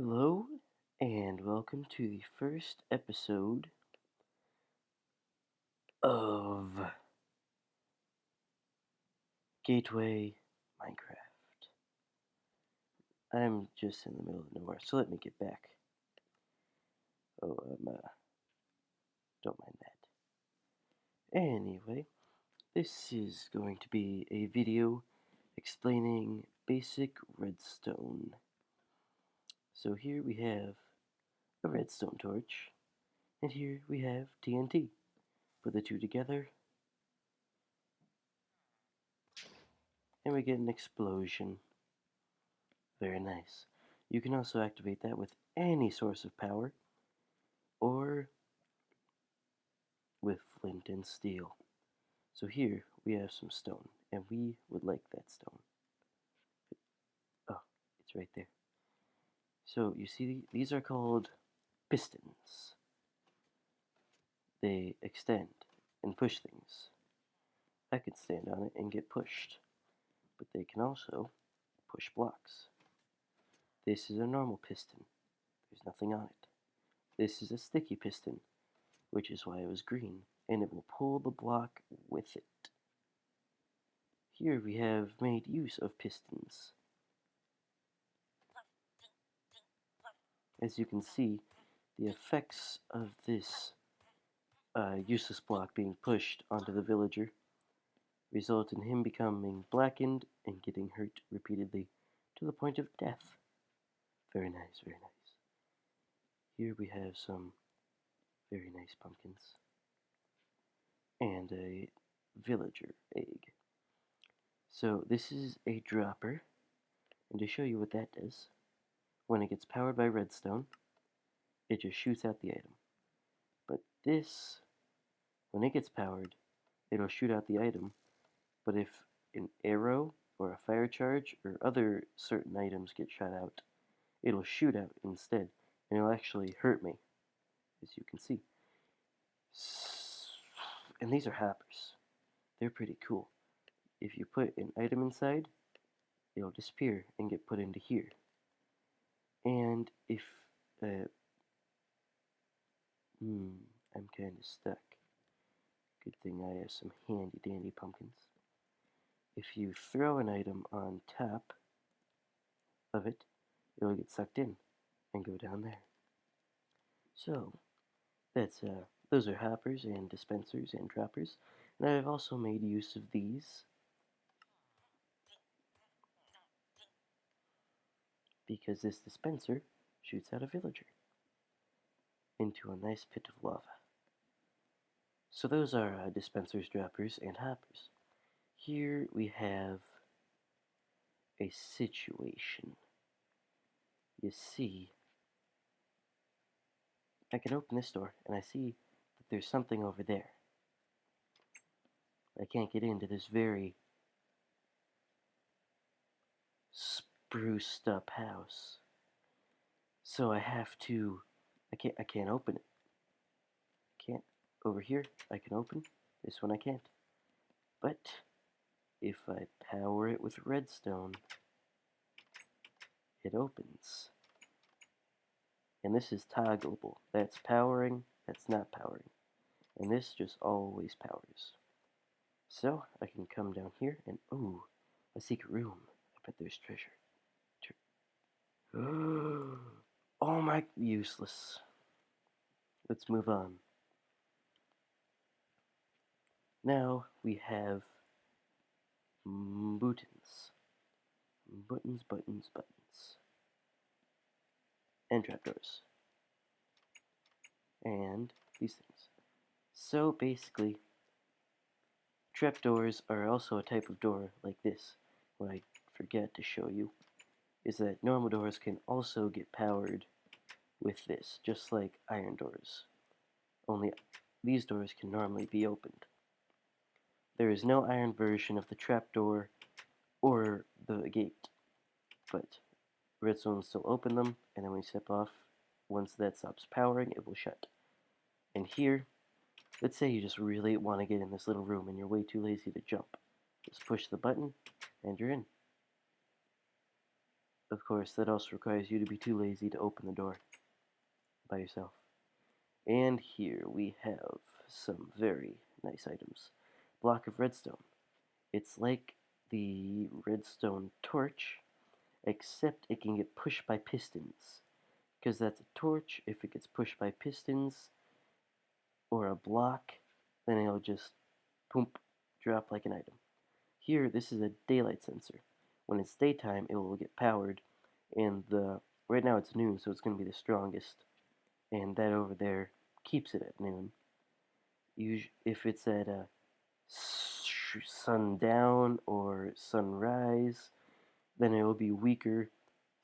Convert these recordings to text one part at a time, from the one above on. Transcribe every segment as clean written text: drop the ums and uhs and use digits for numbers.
Hello, and welcome to the first episode of Gateway Minecraft. I'm just in the middle of nowhere, so let me get back. Oh, don't mind that. Anyway, this is going to be a video explaining basic redstone. So here we have a redstone torch, and here we have TNT. Put the two together, and we get an explosion. Very nice. You can also activate that with any source of power or with flint and steel. So here we have some stone, and we would like that stone. Oh, it's right there. So you see, these are called pistons. They extend and push things. I could stand on it and get pushed, but they can also push blocks. This is a normal piston. There's nothing on it. This is a sticky piston, which is why it was green, and it will pull the block with it. Here we have made use of pistons. As you can see, the effects of this useless block being pushed onto the villager result in him becoming blackened and getting hurt repeatedly to the point of death. Very nice, very nice. Here we have some very nice pumpkins and a villager egg. So this is a dropper, and to show you what that does, when it gets powered by redstone, it just shoots out the item. But this, when it gets powered, it'll shoot out the item, but if an arrow or a fire charge or other certain items get shot out, it'll shoot out instead, and it'll actually hurt me, as you can see. And these are hoppers. They're pretty cool. If you put an item inside, it'll disappear and get put into here. And if I'm kind of stuck. Good thing I have some handy dandy pumpkins. If you throw an item on top of it, it'll get sucked in and go down there. So that's those are hoppers and dispensers and droppers, and I've also made use of these because this dispenser shoots out a villager into a nice pit of lava. So those are dispensers, droppers, and hoppers. Here we have a situation. You see, I can open this door and I see that there's something over there. I can't get into this very spruced up house. So I have to, I can't open it. Can't. Over here, I can open. This one I can't. But if I power it with redstone, it opens. And this is toggleable. That's powering, that's not powering. And this just always powers. So I can come down here and, ooh, a secret room. I bet there's treasure. Oh my, useless. Let's move on. Now we have buttons. Buttons, buttons, buttons. And trapdoors. And these things. So basically, trapdoors are also a type of door like this. What I forget to show you is that normal doors can also get powered with this, just like iron doors. Only these doors can normally be opened. There is no iron version of the trapdoor or the gate, but redstone will still open them, and then when you step off, once that stops powering, it will shut. And here, let's say you just really want to get in this little room and you're way too lazy to jump. Just push the button, and you're in. of course, that also requires you to be too lazy to open the door by yourself. And here we have some very nice items. Block of redstone. It's like the redstone torch, except it can get pushed by pistons. Because that's a torch, if it gets pushed by pistons or a block, then it'll just poop, drop like an item. Here, this is a daylight sensor. When it's daytime, it will get powered, and right now it's noon, so it's going to be the strongest, and that over there keeps it at noon. If it's at sundown or sunrise, then it will be weaker.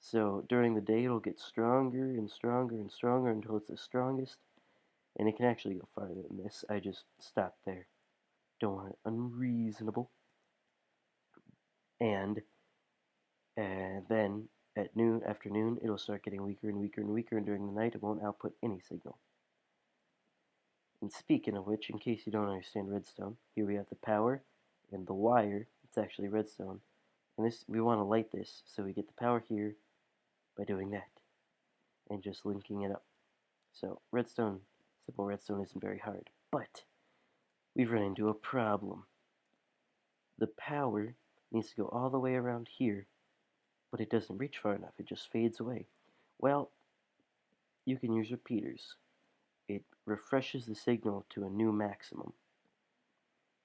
So during the day, it'll get stronger and stronger and stronger until it's the strongest, and it can actually go farther than this. I just stopped there. Don't want it unreasonable. And then at afternoon, it'll start getting weaker and weaker and weaker, and during the night, it won't output any signal. And speaking of which, in case you don't understand redstone, here we have the power and the wire. It's actually redstone. And this, we want to light this, so we get the power here by doing that. And just linking it up. So redstone, simple redstone isn't very hard. But we've run into a problem. The power needs to go all the way around here, but it doesn't reach far enough. It just fades away. Well, you can use repeaters. It refreshes the signal to a new maximum.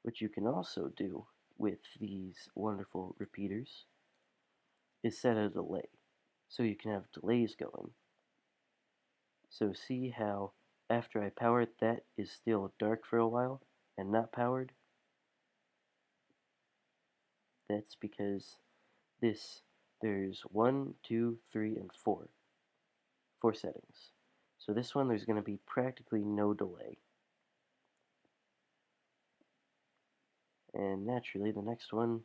What you can also do with these wonderful repeaters is set a delay, so you can have delays going. So see how after I power it, that is still dark for a while and not powered? That's because there's 1, 2, 3, and 4 settings. So this one, there's going to be practically no delay. And naturally, the next one,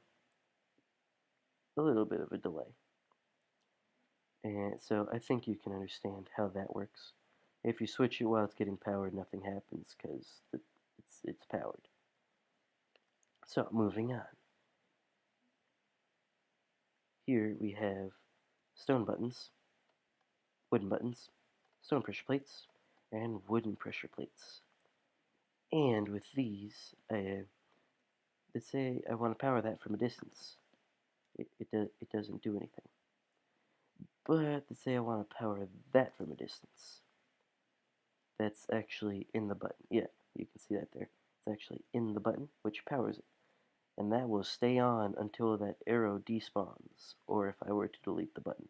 a little bit of a delay. And so I think you can understand how that works. If you switch it while it's getting powered, nothing happens because it's powered. So moving on. Here we have stone buttons, wooden buttons, stone pressure plates, and wooden pressure plates. And with these, let's say I want to power that from a distance. It doesn't do anything. But let's say I want to power that from a distance. That's actually in the button. Yeah, you can see that there. It's actually in the button, which powers it. And that will stay on until that arrow despawns, or if I were to delete the button.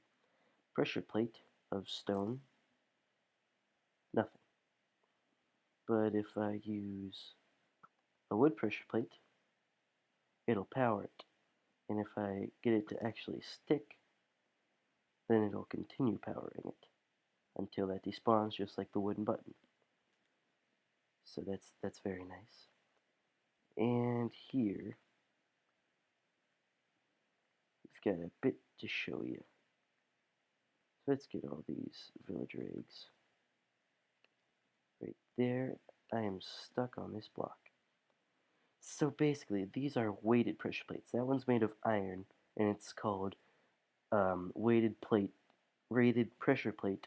Pressure plate of stone, nothing. But if I use a wood pressure plate, it'll power it. And if I get it to actually stick, then it'll continue powering it until that despawns, just like the wooden button. So that's very nice. And here we've got a bit to show you. So let's get all these villager eggs. Right there, I am stuck on this block. So basically, these are weighted pressure plates. That one's made of iron, and it's called weighted pressure plate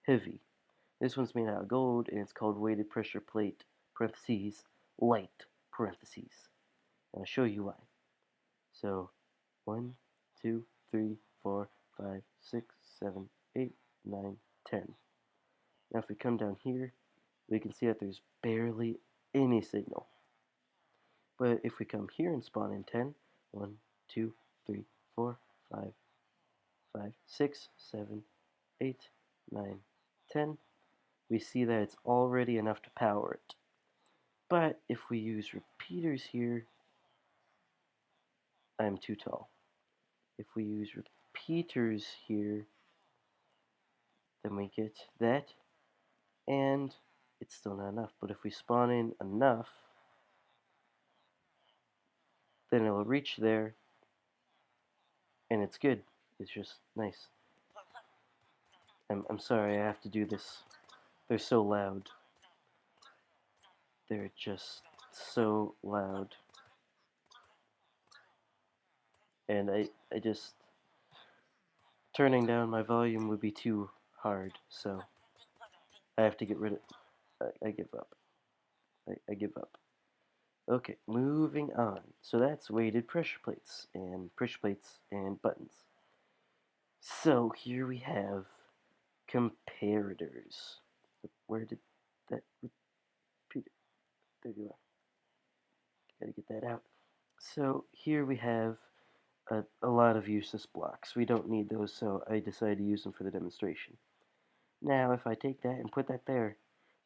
heavy. This one's made out of gold, and it's called weighted pressure plate parentheses light parentheses. And I'll show you why. So 1, 2, 3, 4, 5, 6, 7, 8, 9, 10. Now if we come down here, we can see that there's barely any signal. But if we come here and spawn in 10, 1, 2, 3, 4, 5, 5, 6, 7, 8, 9, 10, we see that it's already enough to power it. But if we use repeaters here, I'm too tall. If we use repeaters here, then we get that, and it's still not enough. But if we spawn in enough, then it'll reach there, and it's good. It's just nice. I'm sorry I have to do this. They're so loud. They're just so loud. And I just, turning down my volume would be too hard, so I have to get rid of. I give up. I give up. Okay, moving on. So that's weighted pressure plates and buttons. So here we have comparators. Where did that repeat? There you are. Gotta get that out. So here we have a lot of useless blocks. We don't need those, so I decided to use them for the demonstration. Now, if I take that and put that there,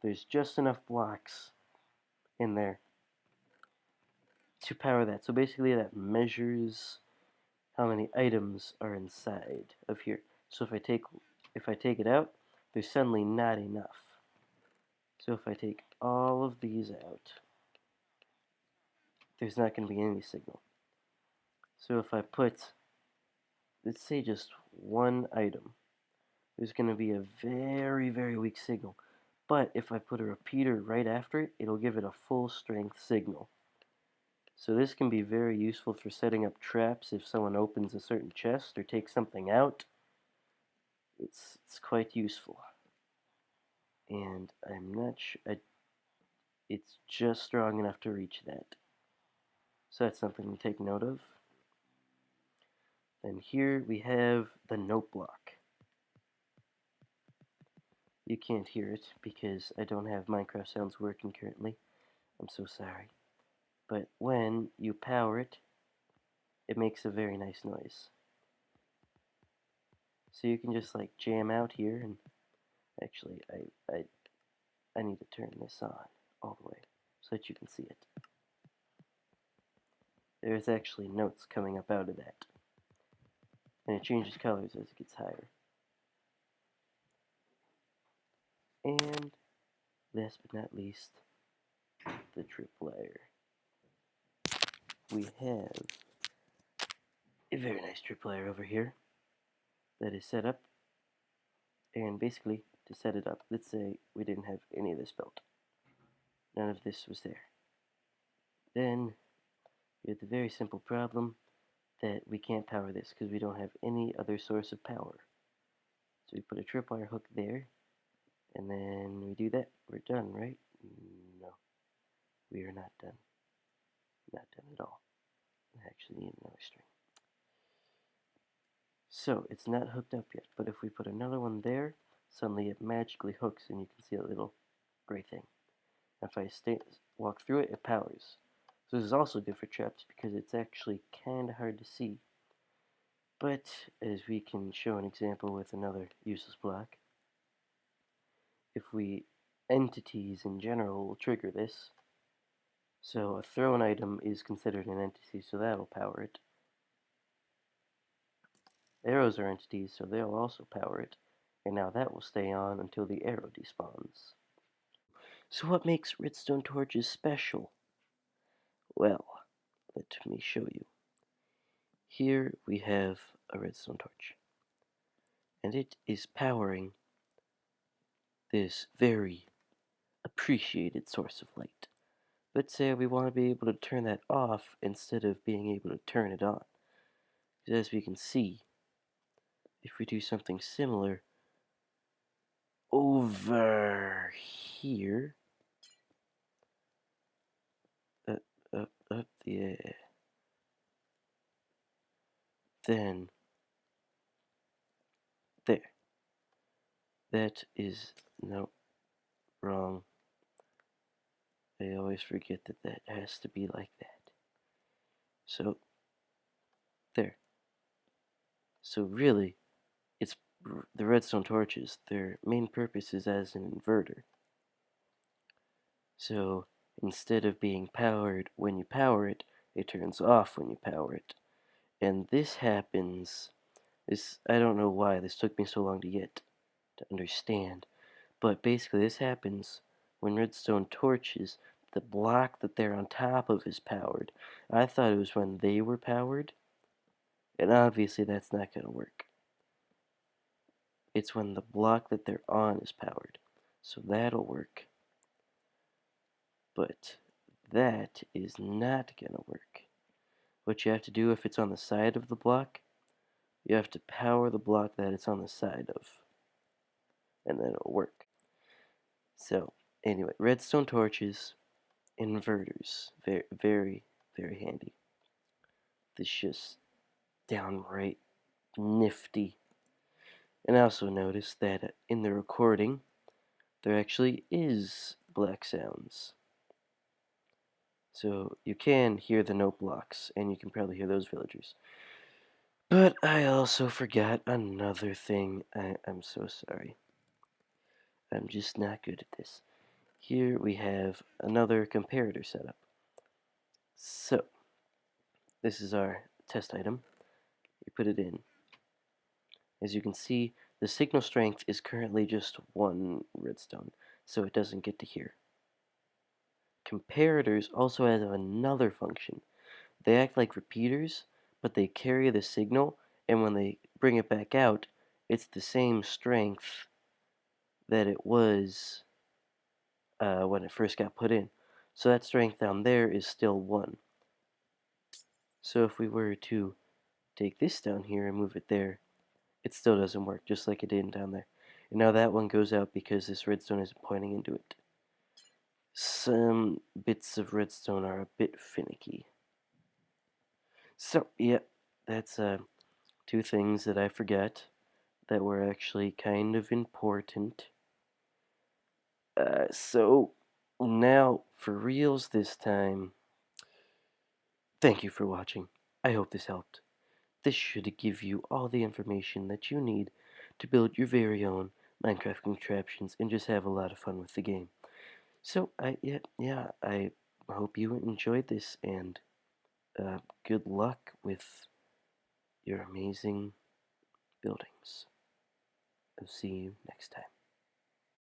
there's just enough blocks in there to power that. So basically that measures how many items are inside of here. So if I take it out, there's suddenly not enough. So if I take all of these out, there's not going to be any signal. So if I put, let's say, just one item, there's going to be a very, very weak signal. But if I put a repeater right after it, it'll give it a full strength signal. So this can be very useful for setting up traps if someone opens a certain chest or takes something out. It's quite useful. And I'm not sure, it's just strong enough to reach that. So that's something to take note of. And here we have the note block. You can't hear it because I don't have Minecraft sounds working currently. I'm so sorry. But when you power it, it makes a very nice noise. So you can just like jam out here, and actually I need to turn this on all the way so that you can see it. There's actually notes coming up out of that. And it changes colors as it gets higher. And last but not least, the tripwire. We have a very nice tripwire over here that is set up. And basically, to set it up, let's say we didn't have any of this built. None of this was there. Then we have the very simple problem that we can't power this because we don't have any other source of power. So we put a tripwire hook there, and then we do that. We're done, right? No, we are not done. Not done at all. I actually need another string. So it's not hooked up yet, but if we put another one there, suddenly it magically hooks and you can see a little gray thing. If I walk through it, it powers. So this is also good for traps because it's actually kind of hard to see. But as we can show an example with another useless block, if we entities in general will trigger this. So a thrown item is considered an entity, so that'll power it. Arrows are entities, so they'll also power it. And now that will stay on until the arrow despawns. So what makes redstone torches special? Well, let me show you. Here we have a redstone torch. And it is powering this very appreciated source of light. Let's say we want to be able to turn that off instead of being able to turn it on. Because as we can see, if we do something similar over here, up, yeah, then there. That is, no, wrong. I always forget that that has to be like that. So, there. So really, it's the redstone torches, their main purpose is as an inverter. So, instead of being powered when you power it, it turns off when you power it. And this happens, I don't know why this took me so long to understand, but basically this happens when redstone torches, the block that they're on top of is powered. I thought it was when they were powered, and obviously that's not going to work. It's when the block that they're on is powered. So that'll work. But that is not going to work. What you have to do if it's on the side of the block You have to power the block that it's on the side of, and then it'll work. So, anyway, redstone torches, inverters, very, very, very handy. This just downright nifty. And I also noticed that in the recording, there actually is black sounds. So you can hear the note blocks, and you can probably hear those villagers. But I also forgot another thing. I'm so sorry. I'm just not good at this. Here we have another comparator setup. So, this is our test item. You put it in. As you can see, the signal strength is currently just 1 redstone, so it doesn't get to here. Comparators also have another function. They act like repeaters, but they carry the signal, and when they bring it back out, it's the same strength that it was when it first got put in. So that strength down there is still 1. So if we were to take this down here and move it there, it still doesn't work, just like it did down there. And now that one goes out because this redstone isn't pointing into it. Some bits of redstone are a bit finicky. So, yeah, that's 2 things that I forgot that were actually kind of important. So, now, for reals this time, thank you for watching. I hope this helped. This should give you all the information that you need to build your very own Minecraft contraptions and just have a lot of fun with the game. So, I hope you enjoyed this, and good luck with your amazing buildings. I'll see you next time.